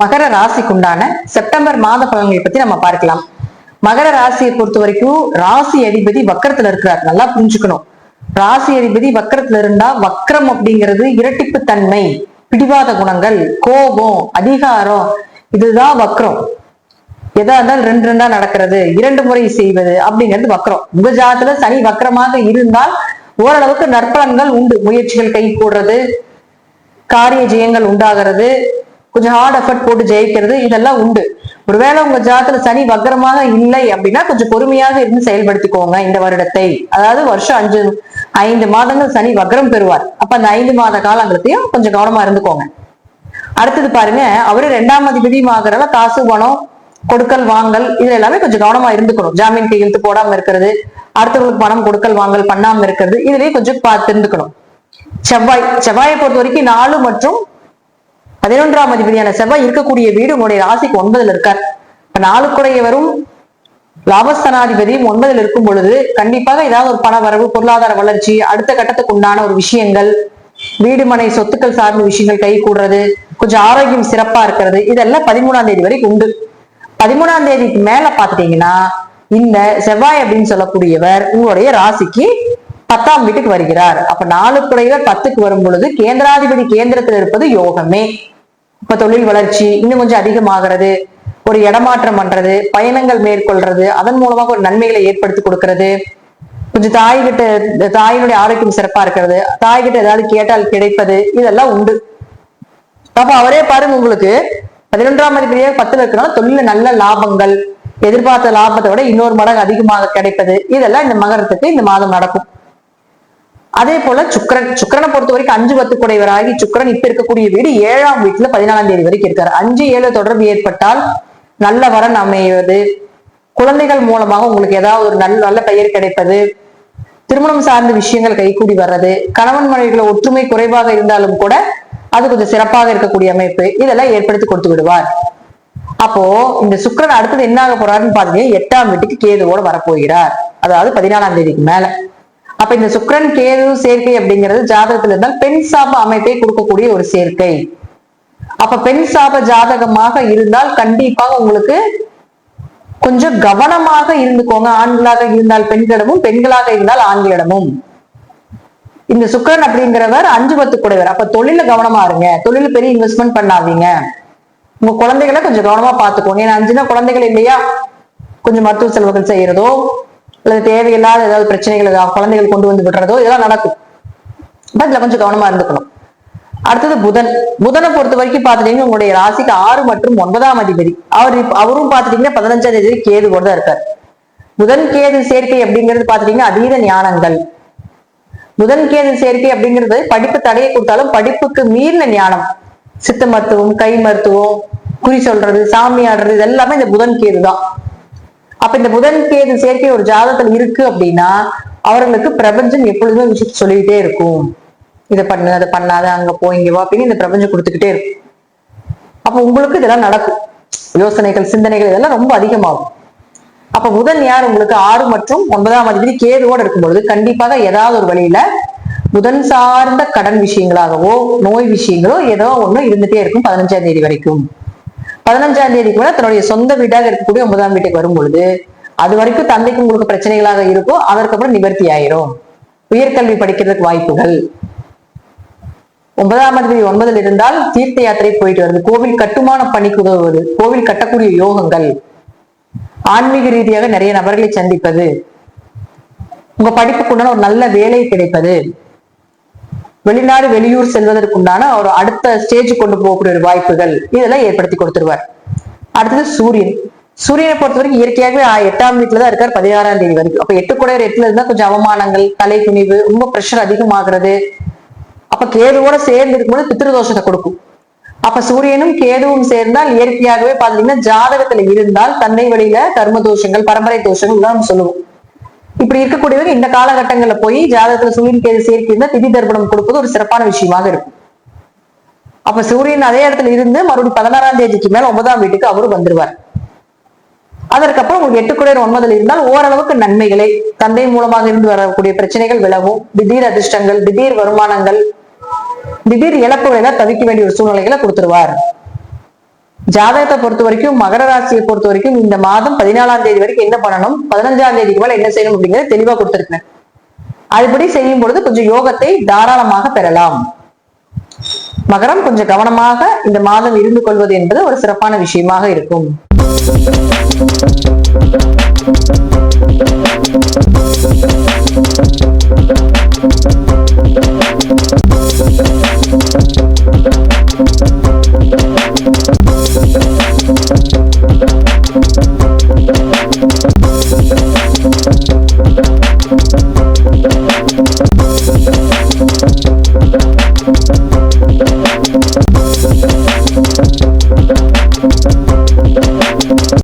மகர ராசிக்கு உண்டான செப்டம்பர் மாத பலன்களை பத்தி நம்ம பார்க்கலாம். மகர ராசியை பொறுத்த வரைக்கும் ராசி அதிபதி வக்கரத்துல இருக்கிறார். நல்லா புரிஞ்சுக்கணும். ராசி அதிபதி வக்கரத்துல இருந்தா வக்கரம் அப்படிங்கிறது இரட்டிப்பு தன்மை, பிடிவாத குணங்கள், கோபம், அதிகாரம், இதுதான் வக்கரம். எதா இருந்தாலும் ரெண்டு ரெண்டா நடக்கிறது, இரண்டு முறை செய்வது அப்படிங்கிறது வக்கரம். உங்க ஜாதத்துல சனி வக்கரமாக இருந்தால் ஓரளவுக்கு நற்பலன்கள் உண்டு. முயற்சிகள் கை கூடுறது, காரிய ஜெயங்கள் உண்டாகிறது, கொஞ்சம் ஹார்ட் எஃபர்ட் போட்டு ஜெயிக்கிறது, இதெல்லாம் உண்டு. ஒருவேளை உங்க ஜாதத்துல சனி வக்கரமாக இல்லை அப்படின்னா கொஞ்சம் பொறுமையாக இருந்து செயல்படுத்திக்கோங்க இந்த வருடத்தை. அதாவது வருஷம் 5 மாதங்கள் சனி வக்கரம் பெறுவார். அப்ப அந்த 5 மாத காலங்களையும் கொஞ்சம் கவனமா இருந்துக்கோங்க. அடுத்தது பாருங்க, அவரு 2ஆம் அதிபதியுமாகறத காசு பணம் கொடுக்கல் வாங்கல் இது எல்லாமே கொஞ்சம் கவனமா இருந்துக்கணும். ஜாமீன் கையெழுத்து போடாம இருக்கிறது, அடுத்தவங்களுக்கு பணம் கொடுக்கல் வாங்கல் பண்ணாம இருக்கிறது, இதுலயே கொஞ்சம் பார்த்து இருந்துக்கணும். செவ்வாயை பொறுத்த வரைக்கும் 4 மற்றும் 11ஆம் அதிபதியான செவ்வாய் இருக்கக்கூடிய வீடு உங்களுடைய ராசிக்கு 9ல இருக்கார். 4 குறையவரும் லாபஸ்தானாதிபதி 9ல் இருக்கும் பொழுது கண்டிப்பாக ஏதாவது ஒரு பண வரவு, பொருளாதார வளர்ச்சி, அடுத்த கட்டத்துக்கு உண்டான ஒரு விஷயங்கள், வீடு மனை சொத்துக்கள் சார்ந்த விஷயங்கள் கை கூடுறது, கொஞ்சம் ஆரோக்கியம் சிறப்பா இருக்கிறது, இதெல்லாம் 13ஆம் தேதி வரைக்கும் உண்டு. 13ஆம் தேதிக்கு மேல பாத்துட்டீங்கன்னா இந்த செவ்வாய் அப்படின்னு சொல்லக்கூடியவர் உங்களுடைய ராசிக்கு 10ஆம் வீட்டுக்கு வருகிறார். அப்ப 4 குறைவர் 10க்கு வரும் பொழுது கேந்திராதிபதி கேந்திரத்தில் இருப்பது யோகமே. இப்ப தொழில் வளர்ச்சி இன்னும் கொஞ்சம் அதிகமாகிறது, ஒரு இடமாற்றம் பண்றது, பயணங்கள் மேற்கொள்றது, அதன் மூலமாக ஒரு நன்மைகளை ஏற்படுத்தி கொடுக்கறது, கொஞ்சம் தாயினுடைய ஆரோக்கியம் சிறப்பா இருக்கிறது, தாய்கிட்ட ஏதாவது கேட்டால் கிடைப்பது, இதெல்லாம் உண்டு. அப்ப அவரே பாருங்க, உங்களுக்கு 11ஆம் அதிபதியாக 10ல இருக்கிறனால தொழில நல்ல லாபங்கள், எதிர்பார்த்த லாபத்தை விட இன்னொரு மடங்கு அதிகமாக கிடைப்பது, இதெல்லாம் இந்த மகரத்துக்கு இந்த மாதம் நடக்கும். அதே போல சுக்கிரனை பொறுத்த வரைக்கும் 5-10 குடைவராகி சுக்கிரன் இப்ப இருக்கக்கூடிய வீடு 7ஆம் வீட்டுல 14ஆம் தேதி வரைக்கும் இருக்காரு. 5-7 தொடர்பு ஏற்பட்டால் நல்ல வரன் அமைவது, குழந்தைகள் மூலமாக உங்களுக்கு ஏதாவது ஒரு நல்ல பெயர் கிடைப்பது, திருமணம் சார்ந்த விஷயங்கள் கைகூடி வர்றது, கணவன் மனைவிகளை ஒற்றுமை குறைவாக இருந்தாலும் கூட அது கொஞ்சம் சிறப்பாக இருக்கக்கூடிய அமைப்பு, இதெல்லாம் ஏற்படுத்தி கொடுத்து விடுவார். அப்போ இந்த சுக்கிரன் அடுத்தது என்ன ஆக போறாருன்னு பாத்தீங்கன்னா 8ஆம் வீட்டுக்கு கேதுவோட வரப்போகிறார். அதாவது 14ஆம் தேதிக்கு மேல. அப்ப இந்த சுக்கிரன் கேது சேர்க்கை அப்படிங்கிறது ஜாதகத்துல இருந்தால் பெண் சாப அமைப்பை கொடுக்கக்கூடிய ஒரு சேர்க்கை. அப்ப பெண் சாப ஜாதகமாக இருந்தால் கண்டிப்பாக உங்களுக்கு கொஞ்சம் கவனமாக இருந்துக்கோங்க. ஆண்களாக இருந்தால் பெண்களிடமும், பெண்களாக இருந்தால் ஆண்களிடமும். இந்த சுக்கிரன் அப்படிங்கிறவர் 5-10 குடைவர். அப்ப தொழில கவனமா இருங்க. தொழில பெரிய இன்வெஸ்ட்மெண்ட் பண்ணாதீங்க. உங்க குழந்தைகளை கொஞ்சம் கவனமா பாத்துக்கோங்க. ஏன்னா 5 குழந்தைகள் இல்லையா, கொஞ்சம் மருத்துவ செலவுகள் செய்யறதோ அல்லது தேவையில்லாத ஏதாவது பிரச்சனைகள் குழந்தைகள் கொண்டு வந்து விடுறதோ இதெல்லாம் நடக்கும். இதுல கொஞ்சம் கவனமா இருந்துக்கணும். அடுத்தது புதனை பொறுத்த வரைக்கும் பாத்துட்டீங்கன்னா உங்களுடைய ராசிக்கு 6 மற்றும் 9ஆம் அதிபதி. அவரும் பாத்துட்டீங்கன்னா 15ஆம் தேதி கேது கூட தான் இருக்காரு. புதன் கேது சேர்க்கை அப்படிங்கிறது பாத்துட்டீங்கன்னா அதீத ஞானங்கள். புதன் கேது சேர்க்கை அப்படிங்கிறது படிப்பு தடையை கொடுத்தாலும் படிப்புக்கு மீறின ஞானம், சித்த மருத்துவம், கை மருத்துவம், குறி சொல்றது, சாமி ஆடுறது, இது எல்லாமே இந்த புதன் கேது தான். அப்ப இந்த புதன் கேது சேர்க்கை ஒரு ஜாதகத்துல இருக்கு அப்படின்னா அவர்களுக்கு பிரபஞ்சம் எப்பொழுதுமே விஷயத்த சொல்லிக்கிட்டே இருக்கும். இதை பண்ணு, அதை பண்ணாத, அங்க போ, இங்க வா அப்படின்னு இந்த பிரபஞ்சம் கொடுத்துக்கிட்டே இருக்கும். அப்ப உங்களுக்கு இதெல்லாம் நடக்கும். யோசனைகள், சிந்தனைகள் இதெல்லாம் ரொம்ப அதிகமாகும். அப்ப புதன் யார் உங்களுக்கு 6 மற்றும் 9ஆம் அதிபதி கேதுவோடு இருக்கும் பொழுது கண்டிப்பாக ஏதாவது ஒரு வழியில புதன் சார்ந்த கடன் விஷயங்களாகவோ நோய் விஷயங்களோ ஏதோ ஒண்ணு இருந்துட்டே இருக்கும் 15ஆம் தேதி வரைக்கும். 15ஆம் தேதி கூட தன்னுடைய சொந்த வீடாக இருக்கக்கூடிய 9ஆம் வீட்டுக்கு வரும் பொழுது அது வரைக்கும் தந்தைக்கு உங்களுக்கு பிரச்சனைகளாக இருக்கும், அதற்கப்புறம் நிவர்த்தி ஆயிரும். உயர்கல்வி படிக்கிறதுக்கு வாய்ப்புகள். 9ஆம் அதிபதி 9ல் இருந்தால் தீர்த்த யாத்திரை போயிட்டு வருது, கோவில் கட்டுமான பணிக்கு உதவுவது, கோவில் கட்டக்கூடிய யோகங்கள், ஆன்மீக ரீதியாக நிறைய நபர்களை சந்திப்பது, உங்க படிப்புக்குண்டான ஒரு நல்ல வேலை கிடைப்பது, வெளிநாடு வெளியூர் செல்வதற்குண்டான ஒரு அடுத்த ஸ்டேஜ் கொண்டு போகக்கூடிய ஒரு வாய்ப்புகள், இதெல்லாம் ஏற்படுத்தி கொடுத்துருவார். அடுத்தது சூரியனை பொறுத்த வரைக்கும் இயற்கையாகவே 8ஆம் வீட்டுலதான் இருக்கார் 16ஆம் தேதி வரைக்கும். அப்ப 8 குடையர் 8ல இருந்தா கொஞ்சம் அவமானங்கள், தலை குனிவு, ரொம்ப பிரஷர் அதிகமாகிறது. அப்ப கேதுவோட சேர்ந்து இருக்கும்போது பித்ருதோஷத்தை கொடுக்கும். அப்ப சூரியனும் கேதுவும் சேர்ந்தால் இயற்கையாகவே பாத்தீங்கன்னா ஜாதகத்துல இருந்தால் தன்னை வழியில கர்ம தோஷங்கள், பரம்பரை தோஷங்கள் தான் சொல்லுவோம். இப்படி இருக்கக்கூடியவங்க இந்த காலகட்டங்கள்ல போய் ஜாதகத்துல சூரியன் கேது சேர்க்கை இருந்தா திதி தர்ப்பணம் கொடுப்பது ஒரு சிறப்பான விஷயமாக இருக்கும். அப்ப சூரியன் அதே இடத்துல இருந்து மறுபடியும் 16ஆம் தேதிக்கு மேல 9ஆம் வீட்டுக்கு அவரு வந்துருவார். அதற்கப்புறம் உங்களுக்கு 8 குடையர் 9ல் இருந்தால் ஓரளவுக்கு நன்மைகளை, தந்தை மூலமாக இருந்து வரக்கூடிய பிரச்சனைகள் விலகும், திடீர் அதிர்ஷ்டங்கள், திடீர் வருமானங்கள், திடீர் இழப்புகளை தவிக்க வேண்டிய ஒரு சூழ்நிலைகளை கொடுத்துருவார். ஜாதகத்தை பொறுத்த வரைக்கும் மகர ராசியை பொறுத்த வரைக்கும் இந்த மாதம் 14ஆம் தேதி வரைக்கும் என்ன பண்ணணும், 15ஆம் தேதிக்கு மேல என்ன செய்யணும் அப்படிங்கறத தெளிவா கொடுத்திருக்கேன். அதுபடி செய்யும் பொழுது கொஞ்சம் யோகத்தை தாராளமாக பெறலாம். மகரம் கொஞ்சம் கவனமாக இந்த மாதம் இருந்து கொள்வது என்பது ஒரு சிறப்பான விஷயமாக இருக்கும்.